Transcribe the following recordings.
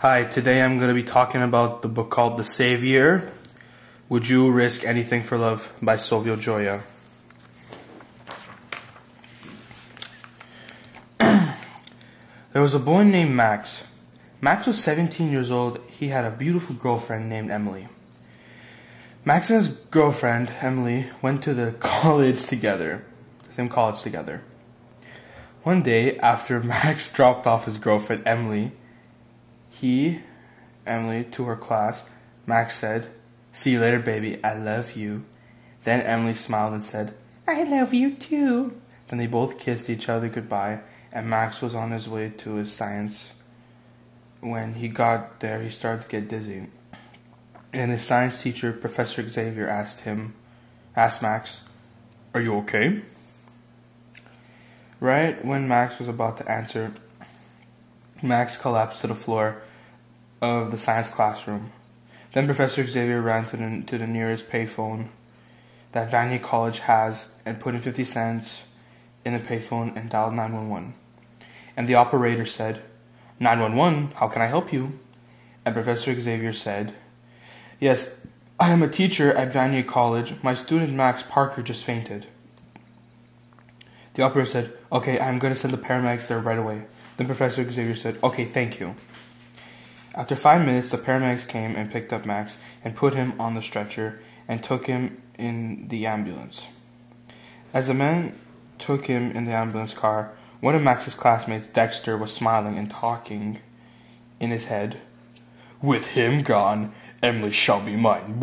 Hi, today I'm going to be talking about the book called The Savior. Would You Risk Anything for Love by Silvio Gioia. There was a boy named Max. Max was 17 years old. He had a beautiful girlfriend named Emily. Max and his girlfriend, Emily, went to the same college together. One day, after Max dropped off his girlfriend, Emily, to her class, Max said, "See you later, baby, I love you." Then Emily smiled and said, "I love you too." Then they both kissed each other goodbye, and Max was on his way to his science. When he got there, he started to get dizzy. And his science teacher, Professor Xavier, asked Max, "Are you okay?" Right when Max was about to answer, Max collapsed to the floor of the science classroom. Then Professor Xavier ran to the nearest payphone that Vanier College has and put in 50 cents in the payphone and dialed 911. And the operator said, "911, how can I help you?" And Professor Xavier said, "Yes, I am a teacher at Vanier College. My student Max Parker just fainted." The operator said, "Okay, I'm going to send the paramedics there right away." Then Professor Xavier said, "Okay, thank you." After 5 minutes, the paramedics came and picked up Max and put him on the stretcher and took him in the ambulance. As the men took him in the ambulance car, one of Max's classmates, Dexter, was smiling and talking in his head. "With him gone, Emily shall be mine."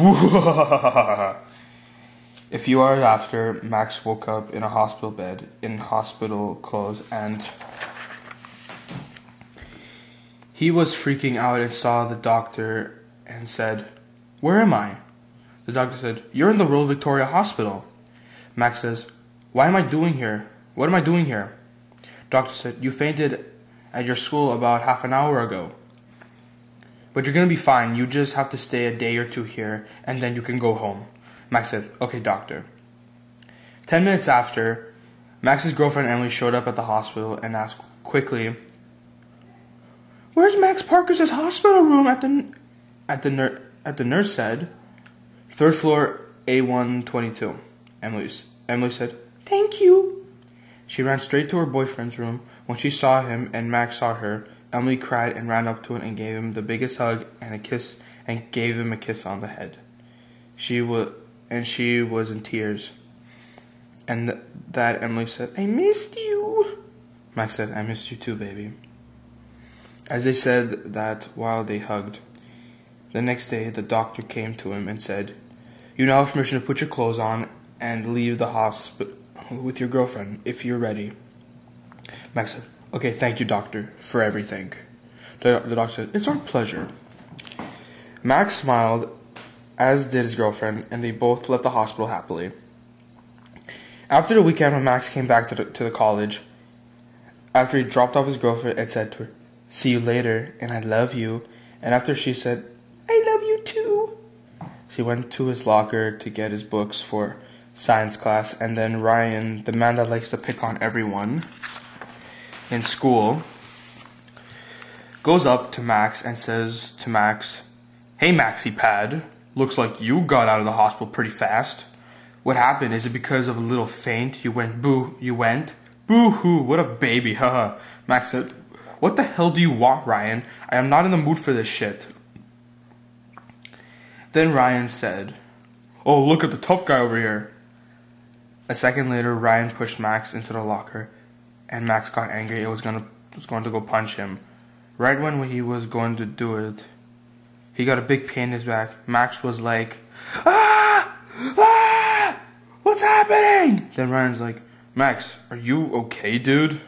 A few hours after, Max woke up in a hospital bed, in hospital clothes, and he was freaking out and saw the doctor and said, "Where am I?" The doctor said, "You're in the Royal Victoria Hospital." Max says, "What am I doing here? Doctor said, "You fainted at your school about half an hour ago. But you're going to be fine. You just have to stay a day or two here, and then you can go home." Max said, "Okay, doctor." 10 minutes after, Max's girlfriend Emily showed up at the hospital and asked quickly, "Where's Max Parker's hospital room?" The nurse said, "Third floor, A122. Emily said, "Thank you." She ran straight to her boyfriend's room. When she saw him and Max saw her, Emily cried and ran up to him and gave him the biggest hug and a kiss and gave him a kiss on the head. She was in tears. And that Emily said, "I missed you." Max said, "I missed you too, baby." As they said that while they hugged, the next day the doctor came to him and said, "You now have permission to put your clothes on and leave the hospital with your girlfriend if you're ready." Max said, "Okay, thank you, doctor, for everything." The doctor said, "It's our pleasure." Max smiled, as did his girlfriend, and they both left the hospital happily. After the weekend, when Max came back to the college, after he dropped off his girlfriend and said to her, "See you later, and I love you," and after she said, "I love you too," he went to his locker to get his books for science class, and then Ryan, the man that likes to pick on everyone in school, goes up to Max and says to Max, "Hey, Maxie Pad, looks like you got out of the hospital pretty fast. What happened? Is it because of a little faint? You went boo-hoo, what a baby, haha." Max said, "What the hell do you want, Ryan? I am not in the mood for this shit." Then Ryan said, "Oh, look at the tough guy over here." A second later, Ryan pushed Max into the locker, and Max got angry and was going to go punch him. Right when he was going to do it, he got a big pain in his back. Max was like, "Ah! Ah! What's happening?" Then Ryan's like, "Max, are you okay, dude?"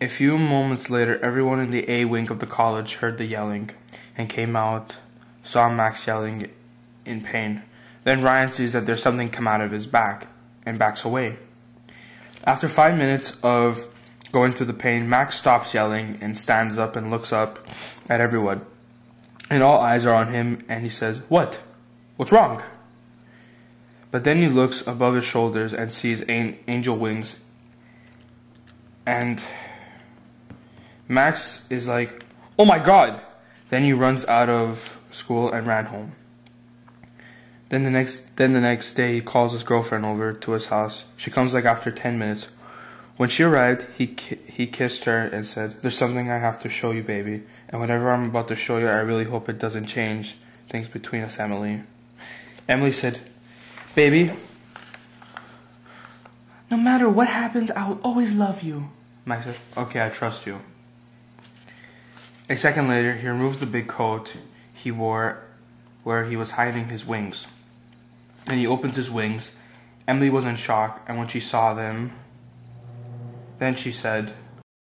A few moments later, everyone in the A wing of the college heard the yelling and came out, saw Max yelling in pain. Then Ryan sees that there's something come out of his back and backs away. After 5 minutes of going through the pain, Max stops yelling and stands up and looks up at everyone. And all eyes are on him, and he says, "What? What's wrong?" But then he looks above his shoulders and sees angel wings. And Max is like, Oh my God! Then he runs out of school and ran home. Then the next day, he calls his girlfriend over to his house. She comes like after 10 minutes. When she arrived, he kissed her and said, "There's something I have to show you, baby. And whatever I'm about to show you, I really hope it doesn't change things between us, Emily." Emily said, "Baby, no matter what happens, I will always love you." Max said, "Okay, I trust you." A second later, he removes the big coat he wore where he was hiding his wings. And he opens his wings. Emily was in shock, and when she saw them, then she said,